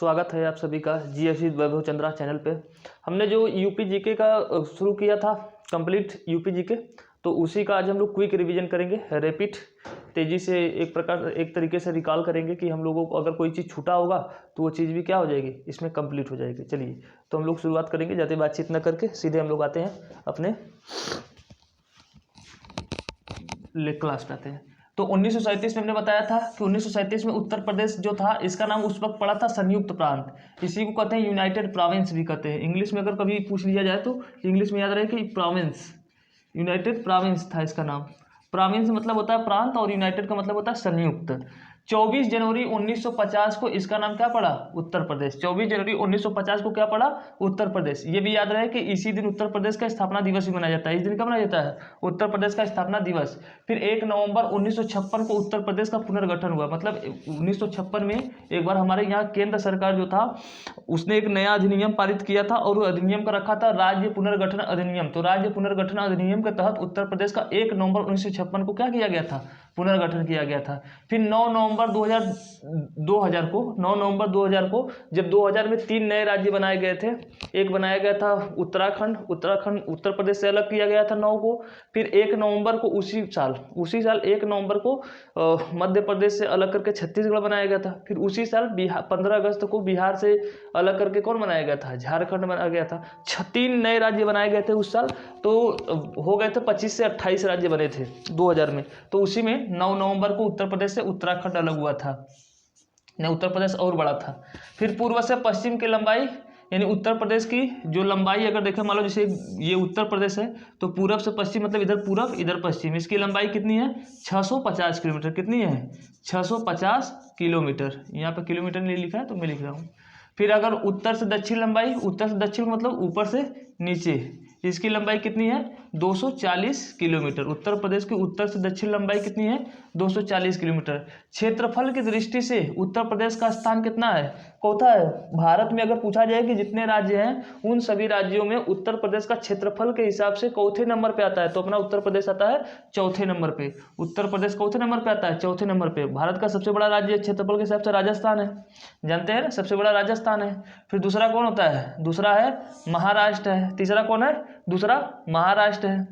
स्वागत है आप सभी का जीएससी वैभव चंद्रा चैनल पे। हमने जो यूपी जीके का शुरू किया था कंप्लीट यूपी जीके, तो उसी का आज हम लोग क्विक रिवीजन करेंगे। रैपिड तेज़ी से एक तरीके से रिकॉल करेंगे कि हम लोगों को अगर कोई चीज़ छूटा होगा तो वो चीज़ भी क्या हो जाएगी, इसमें कंप्लीट हो जाएगी। चलिए तो हम लोग शुरुआत करेंगे, ज़्यादा बातचीत न करके सीधे हम लोग आते हैं अपने क्लास पे आते हैं। तो 1937 में हमने बताया था कि 1937 में उत्तर प्रदेश जो था इसका नाम उस वक्त पड़ा था संयुक्त प्रांत। इसी को कहते हैं यूनाइटेड प्रोविंस भी कहते हैं। इंग्लिश में अगर कभी पूछ लिया जाए तो इंग्लिश में याद रहे कि प्रोविंस, यूनाइटेड प्रोविंस था इसका नाम। प्रोविंस मतलब होता है प्रांत और यूनाइटेड का मतलब होता है संयुक्त। 24 जनवरी 1950 को इसका नाम क्या पड़ा, उत्तर प्रदेश। 24 जनवरी 1950 को क्या पड़ा, उत्तर प्रदेश। ये भी याद रहे कि इसी दिन उत्तर प्रदेश का स्थापना दिवस भी मनाया जाता है। इस दिन कब मनाया जाता है, उत्तर प्रदेश का स्थापना दिवस। फिर 1 नवंबर 1956 को उत्तर प्रदेश का पुनर्गठन हुआ। मतलब 1956 में एक बार हमारे यहाँ केंद्र सरकार जो था उसने एक नया अधिनियम पारित किया था और अधिनियम का रखा था राज्य पुनर्गठन अधिनियम। तो राज्य पुनर्गठन अधिनियम के तहत उत्तर प्रदेश का 1 नवंबर 1956 को क्या किया गया था, पुनर्गठन किया गया था। फिर 9 नवंबर 2000 को जब 2000 में 3 नए राज्य बनाए गए थे। एक बनाया गया था उत्तराखंड उत्तर प्रदेश से अलग किया गया था 9 को। फिर 1 नवंबर को उसी साल 1 नवंबर को मध्य प्रदेश से अलग करके छत्तीसगढ़ बनाया गया था। फिर उसी साल 15 अगस्त को बिहार से अलग करके कौन बनाया गया था, झारखंड बनाया गया था। 3 नए राज्य बनाए गए थे उस साल। तो हो गए थे 25 से 28 राज्य बने थे 2000 में। तो उसी में 9 नवंबर को उत्तर प्रदेश से उत्तराखंड अलग हुआ था, उत्तर प्रदेश और बड़ा था। फिर पूर्व से पश्चिम की लंबाई, यानी उत्तर प्रदेश की जो लंबाई अगर देखें, मान लो जैसे ये उत्तर प्रदेश है तो पूरब से पश्चिम मतलब इधर पूरब इधर पश्चिम, इसकी लंबाई कितनी है 650 किलोमीटर। कितनी है 650 किलोमीटर। यहाँ पे किलोमीटर नहीं लिखा है तो मैं लिख रहा हूँ। फिर अगर उत्तर से दक्षिण लंबाई, उत्तर से दक्षिण मतलब ऊपर से नीचे, इसकी लंबाई कितनी है 240 किलोमीटर। उत्तर प्रदेश की उत्तर से दक्षिण लंबाई कितनी है 240 किलोमीटर। क्षेत्रफल की दृष्टि से उत्तर प्रदेश का स्थान कितना है, चौथा है। भारत में अगर पूछा जाए कि जितने राज्य हैं उन सभी राज्यों में उत्तर प्रदेश का क्षेत्रफल के हिसाब से चौथे नंबर पे आता है, तो अपना उत्तर प्रदेश आता है चौथे नंबर पे। उत्तर प्रदेश चौथे नंबर पे आता है, चौथे नंबर पे। भारत का सबसे बड़ा राज्य क्षेत्रफल के हिसाब से राजस्थान है, जानते हैं ना, सबसे बड़ा राजस्थान है। फिर दूसरा कौन होता है, दूसरा है महाराष्ट्र है। तीसरा कौन है, दूसरा महाराष्ट्र है,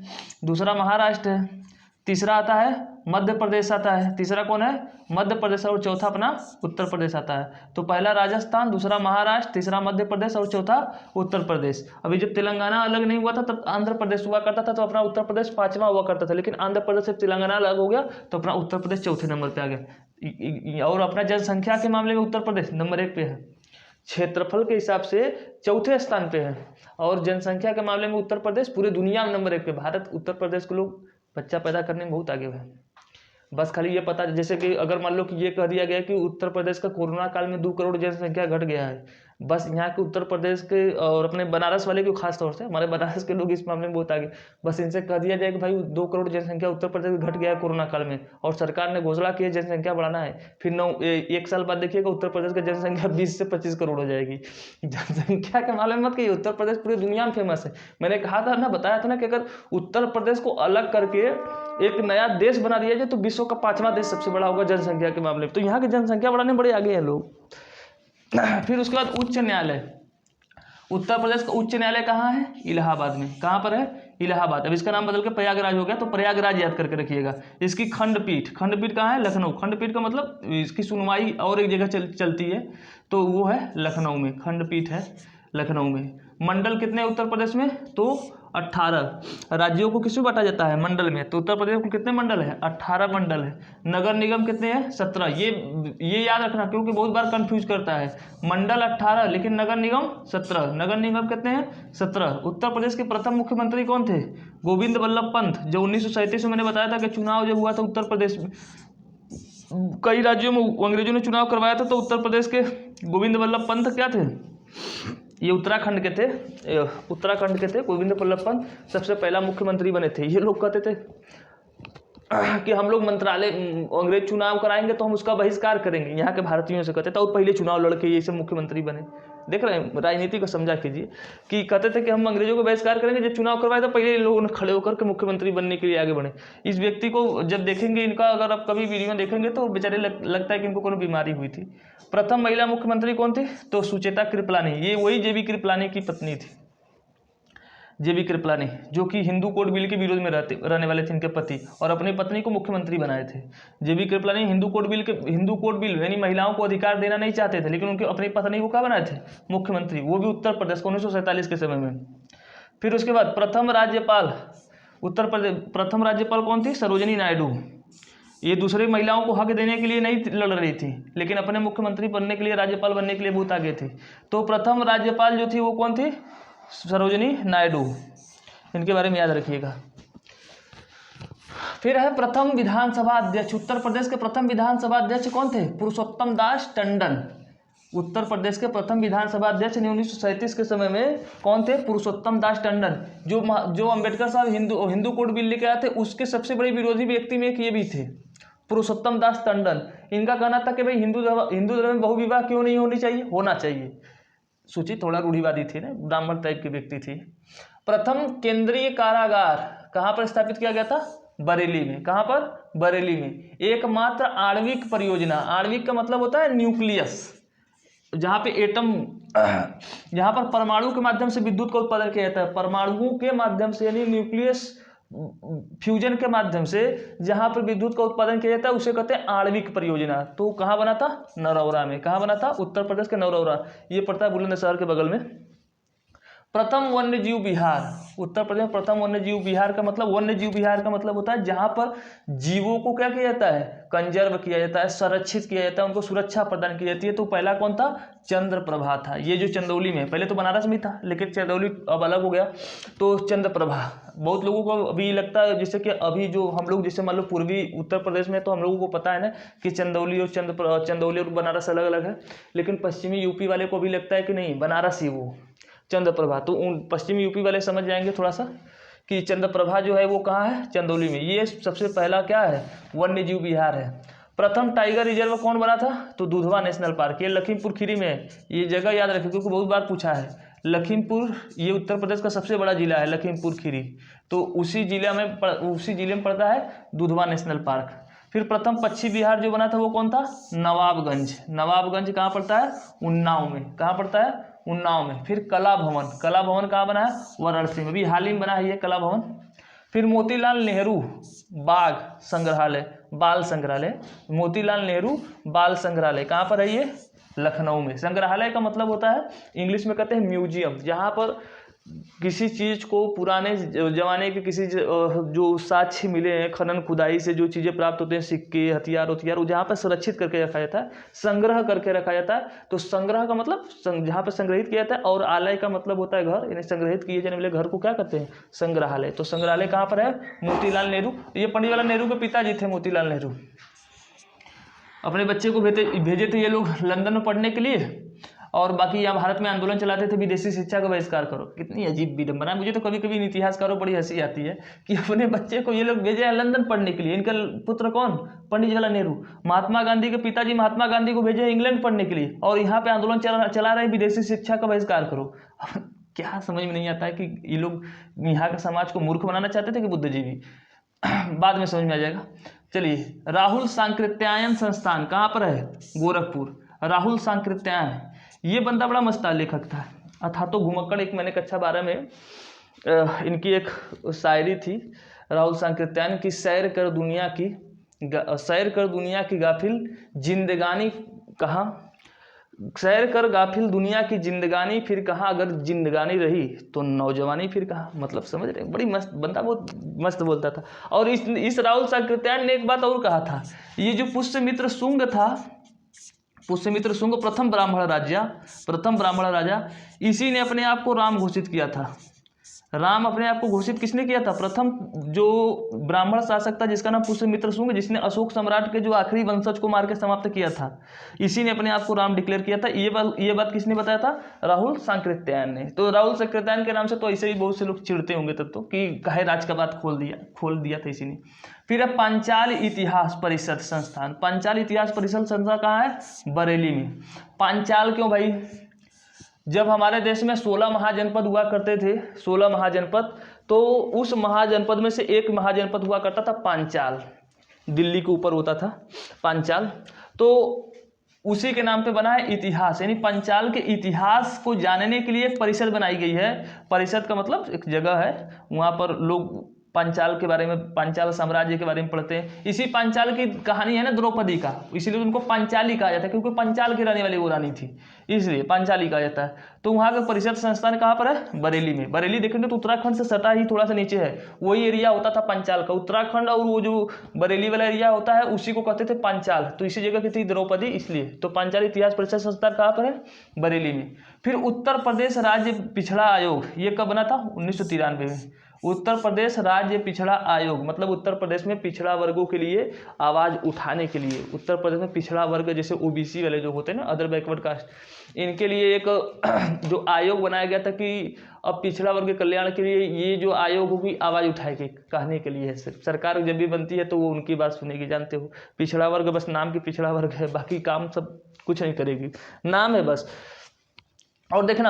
दूसरा महाराष्ट्र है। तीसरा आता है मध्य प्रदेश आता है, तीसरा कौन है मध्य प्रदेश, और चौथा अपना उत्तर प्रदेश आता है। तो पहला राजस्थान, दूसरा महाराष्ट्र, तीसरा मध्य प्रदेश और चौथा उत्तर प्रदेश। अभी जब तेलंगाना अलग नहीं हुआ था तब आंध्र प्रदेश हुआ करता था, तो अपना उत्तर प्रदेश 5वां हुआ करता था। लेकिन आंध्र प्रदेश से तेलंगाना अलग हो गया तो अपना उत्तर प्रदेश चौथे नंबर पे आ गया। और अपना जनसंख्या के मामले में उत्तर प्रदेश नंबर 1 पे है, क्षेत्रफल के हिसाब से चौथे स्थान पे है। और जनसंख्या के मामले में उत्तर प्रदेश पूरी दुनिया में नंबर 1 पे। भारत उत्तर प्रदेश के लोग बच्चा पैदा करने में बहुत आगे है। बस खाली ये पता, जैसे कि अगर मान लो कि ये कह दिया गया कि उत्तर प्रदेश का कोरोना काल में 2 करोड़ जनसंख्या घट गया है, बस यहाँ के उत्तर प्रदेश के और अपने बनारस वाले को खास तौर से, हमारे बनारस के लोग इस मामले में बहुत आगे। बस इनसे कह दिया जाए कि भाई 2 करोड़ जनसंख्या उत्तर प्रदेश में घट गया है कोरोना काल में, और सरकार ने घोषणा की है जनसंख्या बढ़ाना है। फिर 1 साल बाद देखिएगा उत्तर प्रदेश की जनसंख्या 20 से 25 करोड़ हो जाएगी। जनसंख्या के मामले में मत कहिए, उत्तर प्रदेश पूरी दुनिया में फेमस है। मैंने कहा था ना, बताया था ना कि अगर उत्तर प्रदेश को अलग करके एक नया देश बना दिया जाए तो विश्व का 5वां देश सबसे बड़ा होगा जनसंख्या के मामले में। तो यहाँ की जनसंख्या बढ़ाने में बड़े आगे हैं लोग। फिर उसके बाद उच्च न्यायालय, उत्तर प्रदेश का उच्च न्यायालय कहाँ है, इलाहाबाद में। कहाँ पर है, इलाहाबाद। अब इसका नाम बदल के प्रयागराज हो गया, तो प्रयागराज याद करके रखिएगा। इसकी खंडपीठ कहाँ है, लखनऊ। खंडपीठ का मतलब इसकी सुनवाई और एक जगह चलती है, तो वो है लखनऊ में, खंडपीठ है लखनऊ में। मंडल कितने उत्तर प्रदेश में, तो 18। राज्यों को किसमें बांटा जाता है, मंडल में। तो उत्तर प्रदेश को कितने मंडल है, 18 मंडल है। नगर निगम कितने हैं, 17। ये याद रखना क्योंकि बहुत बार कंफ्यूज करता है। मंडल 18 लेकिन नगर निगम 17। नगर निगम कितने हैं, 17। उत्तर प्रदेश के प्रथम मुख्यमंत्री कौन थे, गोविंद वल्लभ पंत। जो 1937 में मैंने बताया था कि चुनाव जब हुआ था उत्तर प्रदेश में, कई राज्यों में अंग्रेजों ने चुनाव करवाया था, तो उत्तर प्रदेश के गोविंद वल्लभ पंत क्या थे, ये उत्तराखंड के थे गोविंद वल्लभ पंत सबसे पहला मुख्यमंत्री बने थे। ये लोग कहते थे कि हम लोग मंत्रालय अंग्रेज चुनाव कराएंगे तो हम उसका बहिष्कार करेंगे, यहाँ के भारतीयों से कहते थे, और पहले चुनाव लड़के ये सब मुख्यमंत्री बने। देख रहे हैं, राजनीति को समझा कीजिए कि कहते थे कि हम अंग्रेजों को बहिष्कार करेंगे, जब चुनाव करवाए तो पहले इन लोगों ने खड़े होकर के मुख्यमंत्री बनने के लिए आगे बढ़े। इस व्यक्ति को जब देखेंगे इनका, अगर आप कभी वीडियो देखेंगे तो बेचारे लगता है कि इनको कोई बीमारी हुई थी। प्रथम महिला मुख्यमंत्री कौन थी? तो सुचेता कृपलानी, ये वही जेबी कृपलानी की पत्नी थी, जेबी कृपलानी, जो कि हिंदू कोड बिल के विरोध में रहने वाले थे इनके पति, और अपनी पत्नी को मुख्यमंत्री बनाए थे। जेबी कृपलानी हिंदू कोड बिल यानी महिलाओं को अधिकार देना नहीं चाहते थे, लेकिन उनकी अपनी पत्नी को क्या बनाए थे? मुख्यमंत्री, वो भी उत्तर प्रदेश को 1947 के समय में। फिर उसके बाद प्रथम राज्यपाल उत्तर प्रदेश, प्रथम राज्यपाल कौन थी? सरोजिनी नायडू। ये दूसरी महिलाओं को हक देने के लिए नहीं लड़ रही थी, लेकिन अपने मुख्यमंत्री बनने के लिए, राज्यपाल बनने के लिए बहुत आगे थी। तो प्रथम राज्यपाल जो थी वो कौन थी? सरोजिनी नायडू, इनके बारे में याद रखिएगा। फिर है प्रथम विधानसभा अध्यक्ष। उत्तर प्रदेश के प्रथम विधानसभा अध्यक्ष कौन थे? पुरुषोत्तम दास टंडन। उत्तर प्रदेश के प्रथम विधानसभा अध्यक्ष 1937 के समय में कौन थे? पुरुषोत्तम दास टंडन, जो अंबेडकर साहब हिंदू कोड बिल लेके आए थे, उसके सबसे बड़े विरोधी व्यक्ति में एक ये भी थे, पुरुषोत्तम दास टंडन। इनका कहना था कि भाई हिंदू धर्म में बहुविवाह क्यों नहीं होनी चाहिए, होना चाहिए। सूची थोड़ा रूढ़िवादी थी ना, ब्राह्मण टाइप की व्यक्ति थी। प्रथम केंद्रीय कारागार कहाँ पर स्थापित किया गया था? बरेली में। कहाँ पर? बरेली में। एकमात्र आणविक परियोजना, आणविक का मतलब होता है न्यूक्लियस, जहाँ पे एटम, जहाँ पर परमाणु के माध्यम से विद्युत का उत्पादन किया जाता है, परमाणुओं के माध्यम से यानी न्यूक्लियस फ्यूजन के माध्यम से जहाँ पर विद्युत का उत्पादन किया जाता है उसे कहते हैं आणविक परियोजना। तो कहाँ बना था? नरौरा में। कहाँ बना था? उत्तर प्रदेश के नरौरा, ये पड़ता है बुलंदशहर के बगल में। प्रथम वन्य जीव विहार। उत्तर प्रदेश में प्रथम वन्य जीव विहार का मतलब, वन्य जीव विहार का मतलब होता है जहाँ पर जीवों को क्या किया जाता है? कंजर्व किया जाता है, संरक्षित किया जाता है, उनको सुरक्षा प्रदान की जाती है। तो पहला कौन था? चंद्रप्रभा था। ये जो चंदौली में, पहले तो बनारस में था लेकिन चंदौली अब अलग हो गया, तो चंद्रप्रभा। बहुत लोगों को अभी लगता है जैसे कि अभी जो हम लोग जैसे मान लो पूर्वी उत्तर प्रदेश में, तो हम लोगों को पता है ना कि चंदौली और बनारस अलग अलग है, लेकिन पश्चिमी यूपी वाले को भी लगता है कि नहीं बनारस ही वो चंद्रप्रभा। तो उन पश्चिमी यूपी वाले समझ जाएंगे थोड़ा सा कि चंद्रप्रभा जो है वो कहाँ है? चंदौली में। ये सबसे पहला क्या है? वन्य जीव विहार है। प्रथम टाइगर रिजर्व कौन बना था? तो दुधवा नेशनल पार्क, ये लखीमपुर खीरी में है। ये जगह याद रखिए क्योंकि बहुत बार पूछा है। लखीमपुर, ये उत्तर प्रदेश का सबसे बड़ा जिला है लखीमपुर खीरी, तो उसी जिले में पड़ता है दुधवा नेशनल पार्क। फिर प्रथम पश्चिम बिहार जो बना था वो कौन था? नवाबगंज। नवाबगंज कहाँ पड़ता है? उन्नाव में। कहाँ पड़ता है? उन्नाव में। फिर कला भवन, कला भवन कहाँ बना है? वाराणसी में। अभी हाल ही में बना है ये कला भवन। फिर मोतीलाल नेहरू बाघ संग्रहालय, बाल संग्रहालय, मोतीलाल नेहरू बाल संग्रहालय कहाँ पर है? ये लखनऊ में। संग्रहालय का मतलब होता है, इंग्लिश में कहते हैं म्यूजियम, जहाँ पर किसी चीज़ को, पुराने जमाने के किसी जो साक्ष्य मिले हैं खनन खुदाई से, जो चीज़ें प्राप्त होते हैं, सिक्के, हथियार, वो जहाँ पर सुरक्षित करके रखा जाता है, संग्रह करके रखा जाता है। तो संग्रह का मतलब जहाँ पर संग्रहित किया जाता है, और आलय का मतलब होता है घर, यानी संग्रहित किए जाने वाले घर को क्या कहते हैं? संग्रहालय। तो संग्रहालय कहाँ पर है? मोतीलाल नेहरू। ये पंडित जवाहरलाल नेहरू के पिताजी थे मोतीलाल नेहरू। अपने बच्चे को भेजे थे ये लोग लंदन में पढ़ने के लिए, और बाकी यहाँ भारत में आंदोलन चलाते थे विदेशी शिक्षा का बहिष्कार करो। कितनी अजीब विडंबना है। मुझे तो कभी कभी इन इतिहासकारों बड़ी हंसी आती है कि अपने बच्चे को ये लोग भेजे हैं लंदन पढ़ने के लिए। इनका पुत्र कौन? पंडित जवाहरलाल नेहरू। महात्मा गांधी के पिताजी महात्मा गांधी को भेजे हैं इंग्लैंड पढ़ने के लिए, और यहाँ पे आंदोलन चला रहे विदेशी शिक्षा का बहिष्कार करो। क्या समझ में नहीं आता है कि ये लोग यहाँ के समाज को मूर्ख बनाना चाहते थे कि बुद्धिजीवी? बाद में समझ में आ जाएगा। चलिए, राहुल सांकृत्यायन संस्थान कहाँ पर है? गोरखपुर। राहुल सांकृत्यायन, ये बंदा बड़ा मस्त लेखक था। अथातो घुमक्कड़, एक मैंने कक्षा 12 में इनकी एक शायरी थी राहुल सांकृत्यायन की, सैर कर दुनिया की गाफिल जिंदगानी कहाँ, सैर कर गाफिल दुनिया की जिंदगानी फिर कहाँ, अगर जिंदगानी रही तो नौजवानी फिर कहाँ। मतलब समझ रहे? बड़ी मस्त बंदा, बहुत मस्त बोलता था। और इस राहुल सांकृत्यायन ने एक बात और कहा था, ये जो पुष्यमित्र शुंग था, पुष्यमित्र शुंग प्रथम ब्राह्मण राजा, इसी ने अपने आप को राम घोषित किया था। राम अपने आप को घोषित किसने किया था? प्रथम जो ब्राह्मण शासक था जिसका नाम पुष्यमित्र शुंग, जिसने अशोक सम्राट के जो आखिरी वंशज को मार के समाप्त किया था, इसी ने अपने आप को राम डिक्लेयर किया था। ये बात किसने बताया था? राहुल सांकृत्यायन ने। तो राहुल सांकृत्यायन के नाम से तो ऐसे ही बहुत से लोग चिढ़ते होंगे तब तो, कि काहे राज का बात खोल दिया था इसी ने। फिर अब पांचाल इतिहास परिषद संस्थान। पांचाल इतिहास परिषद संस्थान कहाँ है? बरेली में। पांचाल क्यों भाई? जब हमारे देश में 16 महाजनपद हुआ करते थे, 16 महाजनपद, तो उस महाजनपद में से एक महाजनपद हुआ करता था पांचाल, दिल्ली के ऊपर होता था पांचाल, तो उसी के नाम पे बना है इतिहास। यानी पांचाल के इतिहास को जानने के लिए एक परिषद बनाई गई है। परिषद का मतलब एक जगह है, वहाँ पर लोग पांचाल के बारे में, पांचाल साम्राज्य के बारे में पढ़ते हैं। इसी पांचाल की कहानी है ना द्रौपदी का, इसीलिए उनको पांचाली कहा जाता है, क्योंकि पांचाल की रहने वाली वो रानी थी, इसलिए पांचाली कहा जाता है। तो वहाँ का परिषद संस्थान कहाँ पर है? बरेली में। बरेली देखेंगे तो उत्तराखंड से सटा ही थोड़ा सा नीचे है, वही एरिया होता था पांचाल का। उत्तराखंड और वो जो बरेली वाला एरिया होता है उसी को कहते थे पांचाल, तो इसी जगह की थी द्रौपदी, इसलिए। तो पांचाल इतिहास परिषद संस्थान कहाँ पर है? बरेली में। फिर उत्तर प्रदेश राज्य पिछड़ा आयोग, ये कब बना था? 1993 में। उत्तर प्रदेश राज्य पिछड़ा आयोग मतलब उत्तर प्रदेश में पिछड़ा वर्गों के लिए आवाज़ उठाने के लिए, उत्तर प्रदेश में पिछड़ा वर्ग जैसे ओबीसी वाले जो होते हैं ना, अदर बैकवर्ड कास्ट, इनके लिए एक जो आयोग बनाया गया था कि अब पिछड़ा वर्ग के कल्याण के लिए ये जो आयोग होगी आवाज़ उठाएगी, कहने के लिए है। सरकार जब भी बनती है तो वो उनकी बात सुनेगी। जानते हो, पिछड़ा वर्ग बस नाम की पिछड़ा वर्ग है, बाकी काम सब कुछ नहीं करेगी, नाम है बस। और देखना,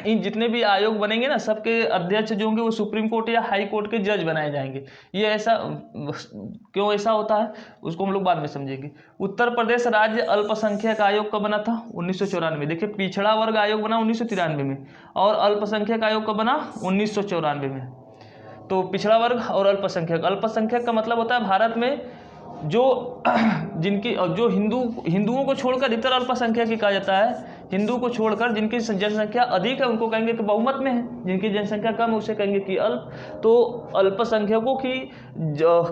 इन जितने भी आयोग बनेंगे ना, सबके अध्यक्ष जो होंगे वो सुप्रीम कोर्ट या हाई कोर्ट के जज बनाए जाएंगे। ये ऐसा क्यों ऐसा होता है उसको हम लोग बाद में समझेंगे। उत्तर प्रदेश राज्य अल्पसंख्यक आयोग कब बना था? 1994। देखिए, पिछड़ा वर्ग आयोग बना 1993 में, और अल्पसंख्यक आयोग कब बना? 1994 में। तो पिछड़ा वर्ग और अल्पसंख्यक, अल्पसंख्यक का मतलब होता है भारत में जो जो हिंदुओं को छोड़कर अधिकतर अल्पसंख्यक ही कहा जाता है। हिंदू को छोड़कर जिनकी जनसंख्या अधिक है उनको कहेंगे कि बहुमत में है, जिनकी जनसंख्या कम है उसे कहेंगे कि अल्प। तो अल्पसंख्यकों की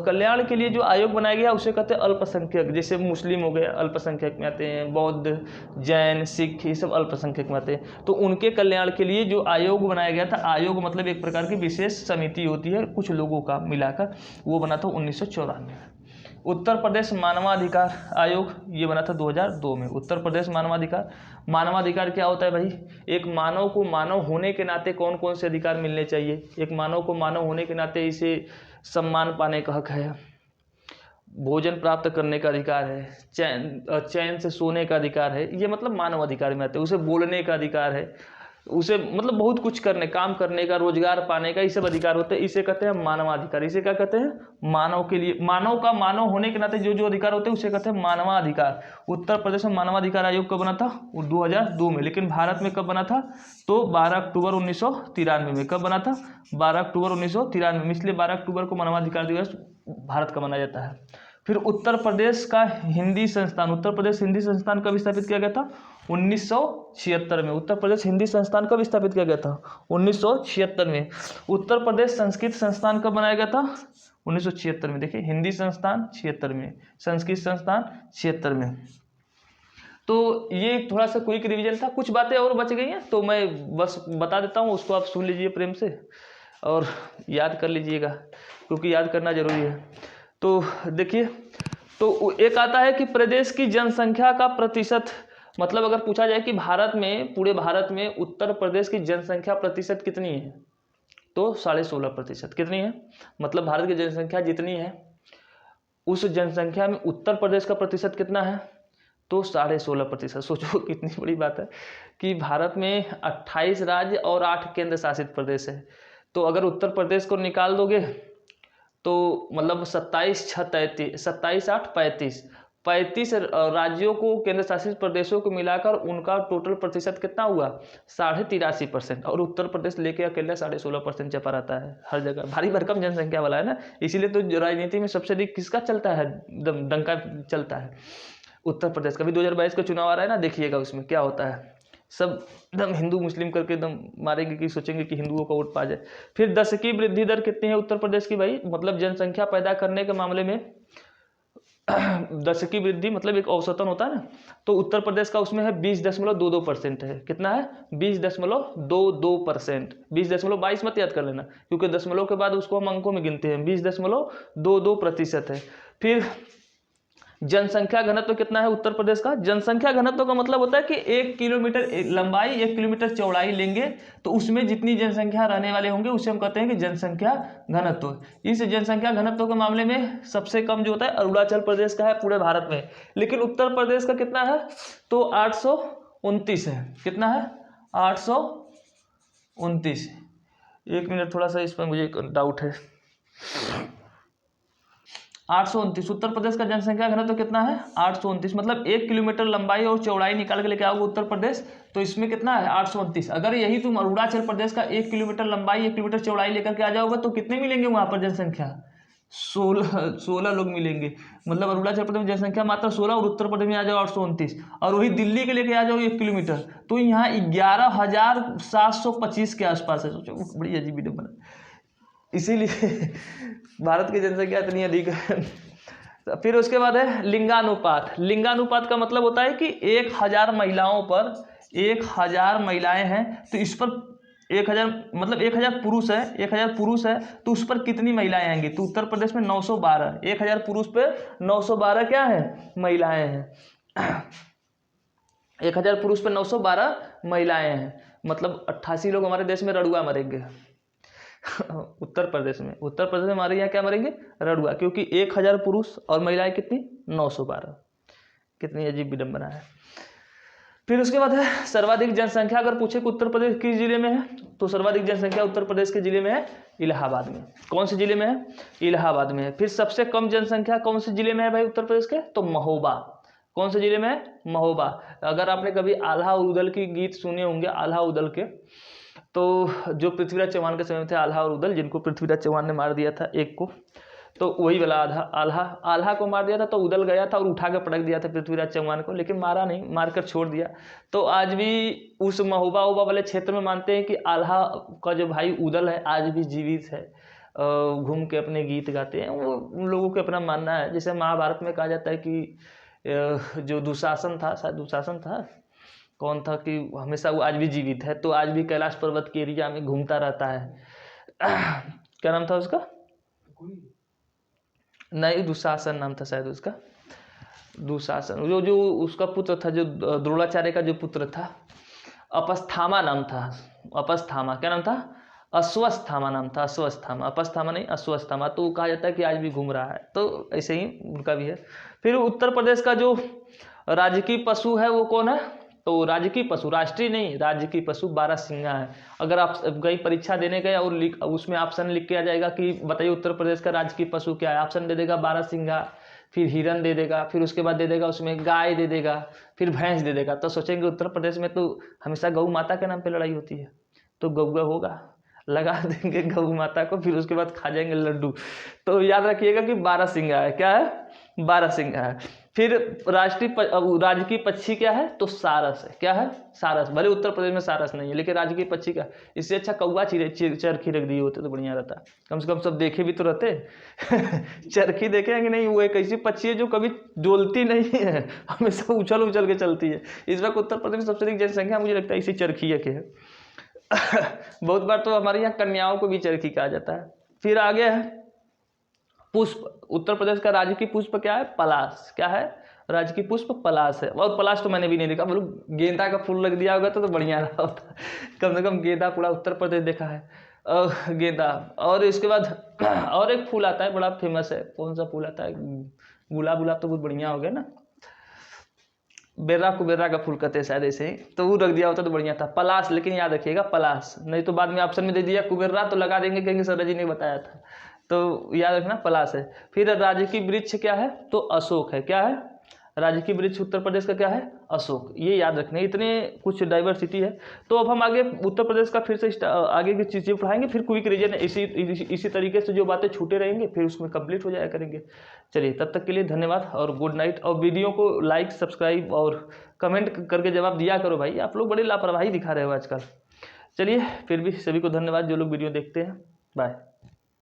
कल्याण के लिए जो आयोग बनाया गया उसे कहते हैं अल्पसंख्यक। जैसे मुस्लिम हो गए, अल्पसंख्यक में आते हैं, बौद्ध, जैन, सिख, ये सब अल्पसंख्यक में आते हैं। तो उनके कल्याण के लिए जो आयोग बनाया गया था, आयोग मतलब एक प्रकार की विशेष समिति होती है कुछ लोगों का मिलाकर, वो बना था 1994 में। उत्तर प्रदेश मानवाधिकार आयोग, ये बना था 2002 में। उत्तर प्रदेश मानवाधिकार क्या होता है भाई? एक मानव को मानव होने के नाते कौन कौन से अधिकार मिलने चाहिए। एक मानव को मानव होने के नाते इसे सम्मान पाने का हक है, भोजन प्राप्त करने का अधिकार है, चैन से सोने का अधिकार है, ये मतलब मानव अधिकार में आते हैं। उसे बोलने का अधिकार है, उसे मतलब बहुत कुछ करने, काम करने का, रोजगार पाने का, ये सब अधिकार होते हैं। इसे कहते हैं मानवाधिकार। इसे क्या कहते हैं? मानव के लिए, मानव का मानव होने के नाते जो जो अधिकार होते हैं उसे कहते हैं मानवाधिकार। उत्तर प्रदेश में मानवाधिकार आयोग कब बना था? 2002 में। लेकिन भारत में कब बना था? तो 12 अक्टूबर 1993 में। कब बना था? 12 अक्टूबर 1993 में। इसलिए 12 अक्टूबर को मानवाधिकार दिवस भारत का मनाया जाता है। फिर उत्तर प्रदेश का हिंदी संस्थान, उत्तर प्रदेश हिंदी संस्थान कब स्थापित किया गया था? 1976 में। उत्तर प्रदेश हिंदी संस्थान कब स्थापित किया गया था? 1976 में। उत्तर प्रदेश संस्कृत संस्थान कब बनाया गया था? 1976 में। देखिए, हिंदी संस्थान 76 में, संस्कृत संस्थान 76 में। तो ये थोड़ा सा क्विक रिवीजन था, कुछ बातें और बच गई हैं तो मैं बस बता देता हूँ, उसको आप सुन लीजिए प्रेम से और याद कर लीजिएगा, क्योंकि याद करना जरूरी है। तो देखिए, तो एक आता है कि प्रदेश की जनसंख्या का प्रतिशत, मतलब अगर पूछा जाए कि भारत में, पूरे भारत में उत्तर प्रदेश की जनसंख्या प्रतिशत कितनी है, तो 16.5%। कितनी है? मतलब भारत की जनसंख्या जितनी है उस जनसंख्या में उत्तर प्रदेश का प्रतिशत कितना है? तो 16.5%। सोचो कितनी बड़ी बात है कि भारत में 28 राज्य और 8 केंद्र शासित प्रदेश है। तो अगर उत्तर प्रदेश को निकाल दोगे तो मतलब 35 राज्यों को, केंद्र शासित प्रदेशों को मिलाकर उनका टोटल प्रतिशत कितना हुआ? 83.5%। और उत्तर प्रदेश लेके अकेला 16.5% चपा रहता है हर जगह। भारी भरकम जनसंख्या वाला है ना, इसीलिए तो राजनीति में सबसे अधिक किसका चलता है, डंका चलता है? उत्तर प्रदेश का। भी 2022 का चुनाव आ रहा है ना, देखिएगा उसमें क्या होता है। सब एकदम हिंदू मुस्लिम करके एकदम मारेंगे कि सोचेंगे कि हिंदुओं का वोट पा जाए। फिर दशकीय वृद्धि दर कितनी है उत्तर प्रदेश की भाई? मतलब जनसंख्या पैदा करने के मामले में दशकीय वृद्धि मतलब एक औसतन होता है ना, तो उत्तर प्रदेश का उसमें है 20.22% है। कितना है? 20.22%। 20.22 मत याद कर लेना, क्योंकि दशमलव के बाद उसको हम अंकों में गिनते हैं। 20.22% है। फिर जनसंख्या घनत्व कितना है उत्तर प्रदेश का? जनसंख्या घनत्व का मतलब होता है कि 1 किलोमीटर लंबाई 1 किलोमीटर चौड़ाई लेंगे तो उसमें जितनी जनसंख्या रहने वाले होंगे उसे हम कहते हैं कि जनसंख्या घनत्व। इस जनसंख्या घनत्व के मामले में सबसे कम जो होता है अरुणाचल प्रदेश का है पूरे भारत में, लेकिन उत्तर प्रदेश का कितना है? तो 829 है। कितना है? 829। एक मिनट, थोड़ा सा इस पर मुझे डाउट है। 829 उत्तर प्रदेश का जनसंख्या घनत्व कितना है? 829। मतलब 1 किलोमीटर लंबाई और चौड़ाई निकाल के लेके आओगे उत्तर प्रदेश, तो इसमें कितना है? 829। अगर यही तुम अरुणाचल प्रदेश का 1 किलोमीटर लंबाई 1 किलोमीटर चौड़ाई लेकर के आ जाओगे तो कितने मिलेंगे वहां पर जनसंख्या? 16 लोग मिलेंगे। मतलब अरुणाचल प्रदेश में जनसंख्या मात्र 16 और उत्तर प्रदेश में आ जाओ 829, और वही दिल्ली के लेके आ जाओ 1 किलोमीटर तो यहाँ 11,725 के आसपास है। सोचो, बड़ी अजीब नंबर है। इसीलिए भारत की जनसंख्या इतनी अधिक है। फिर उसके बाद है लिंगानुपात। लिंगानुपात का मतलब होता है कि 1000 महिलाओं पर 1000 महिलाएं हैं तो इस पर 1000 मतलब 1000 पुरुष है, 1000 पुरुष है तो उस पर कितनी महिलाएं आएंगी? तो उत्तर प्रदेश में 912। 1000 पुरुष पे 912 क्या है? महिलाएं हैं। 1000 पुरुष पे 912 महिलाएं हैं। मतलब 88 लोग हमारे देश में रड़ुआ मरेंगे। उत्तर प्रदेश में हमारे यहाँ क्या मरेंगे? रड़ुआ, क्योंकि 1000 पुरुष और महिलाएं कितनी? 912। कितनी अजीब विडंबना है। फिर उसके बाद है सर्वाधिक जनसंख्या। अगर पूछे कि उत्तर प्रदेश किस जिले में है, तो सर्वाधिक जनसंख्या उत्तर प्रदेश के जिले में है इलाहाबाद में। कौन से जिले में है? इलाहाबाद में है। फिर सबसे कम जनसंख्या कौन से जिले में है भाई उत्तर प्रदेश के? तो महोबा। कौन से जिले में है? महोबा। अगर आपने कभी आल्हा और उदल की गीत सुने होंगे, आल्हा उदल के, तो जो पृथ्वीराज चौहान के समय में थे आल्हा और उदल, जिनको पृथ्वीराज चौहान ने मार दिया था एक को, तो वही वाला आल्हा को मार दिया था, तो उदल गया था और उठा के पटक दिया था पृथ्वीराज चौहान को, लेकिन मारा नहीं, मारकर छोड़ दिया। तो आज भी उस महोबा वाले क्षेत्र में मानते हैं कि आल्हा का जो भाई उदल है आज भी जीवित है, घूम के अपने गीत गाते हैं। वो उन लोगों को अपना मानना है। जैसे महाभारत में कहा जाता है कि जो दुशासन था, शायद दुशासन था, कौन था, कि हमेशा वो आज भी जीवित है, तो आज भी कैलाश पर्वत के एरिया में घूमता रहता है। क्या नाम था उसका? नहीं, दुशासन नाम था शायद उसका। दुशासन जो उसका पुत्र था, जो द्रोणाचार्य का जो पुत्र था, अपस्थामा नाम था। अपस्थामा क्या नाम था? अश्वस्थामा नाम था। अश्वस्थामा, अपस्थामा नहीं, अश्वस्थामा। तो कहा जाता है कि आज भी घूम रहा है, तो ऐसे ही उनका भी है। फिर उत्तर प्रदेश का जो राजकीय पशु है वो कौन है? तो राजकीय पशु, राष्ट्रीय नहीं, राजकीय पशु बारहसिंगा है। अगर आप कहीं परीक्षा देने गए और उसमें ऑप्शन लिख के आ जाएगा कि बताइए उत्तर प्रदेश का राजकीय पशु क्या है, ऑप्शन दे देगा बारहसिंगा, फिर हिरन दे देगा, फिर उसके बाद दे देगा उसमें गाय दे देगा, फिर भैंस दे देगा, तो सोचेंगे उत्तर प्रदेश में तो हमेशा गौ माता के नाम पे लड़ाई होती है, तो गौगा होगा, लगा देंगे गौ माता को, फिर उसके बाद खा जाएंगे लड्डू। तो याद रखिएगा कि बारहसिंगा है। क्या है? बारहसिंगा है। फिर राजकीय पक्षी क्या है? तो सारस है। क्या है? सारस। भले उत्तर प्रदेश में सारस नहीं है, लेकिन राजकीय पक्षी का, इससे अच्छा कौवा चरखी रख दिए होते तो बढ़िया रहता, कम से कम सब देखे भी तो रहते। चरखी देखेंगे नहीं, वो एक ऐसी पक्षी है जो कभी डोलती नहीं है, हमेशा उछल उछल के चलती है। इस वक्त उत्तर प्रदेश में सबसे अधिक जनसंख्या मुझे लगता है इसी चरखी के है। बहुत बार तो हमारे यहाँ कन्याओं को भी चरखी कहा जाता है। फिर आगे है पुष्प। उत्तर प्रदेश का राजकीय पुष्प क्या है? पलाश। क्या है? राजकीय पुष्प पलाश है। और पलाश तो मैंने भी नहीं देखा, मतलब गेंदा का फूल लग दिया होगा तो बढ़िया रहा होता। कम से कम गेंदा पूरा उत्तर प्रदेश देखा है, गेंदा। और इसके बाद और एक फूल आता है बड़ा फेमस है, कौन सा फूल आता है? गुलाब तो बहुत बढ़िया हो गया ना, बेर्रा कुबेर्रा का फूल कहते हैं शायद ऐसे ही, तो वो रख दिया होता तो बढ़िया था। पलाश, लेकिन याद रखिएगा पलाश, नहीं तो बाद में ऑप्शन में दे दिया कुबेर्रा तो लगा देंगे, कहेंगे सर जी ने बताया था, तो याद रखना पलाश है। फिर राजकीय वृक्ष क्या है? तो अशोक है। क्या है? राजकीय वृक्ष उत्तर प्रदेश का क्या है? अशोक। ये याद रखने, इतने कुछ डाइवर्सिटी है। तो अब हम आगे उत्तर प्रदेश का फिर से आगे की चीज़ें पढ़ाएंगे, फिर क्विक रीजन इसी तरीके से जो बातें छूटे रहेंगे फिर उसमें कंप्लीट हो जाया करेंगे। चलिए, तब तक के लिए धन्यवाद और गुड नाइट। और वीडियो को लाइक, सब्सक्राइब और कमेंट करके जवाब दिया करो भाई, आप लोग बड़ी लापरवाही दिखा रहे हो आजकल। चलिए, फिर भी सभी को धन्यवाद जो लोग वीडियो देखते हैं। बाय।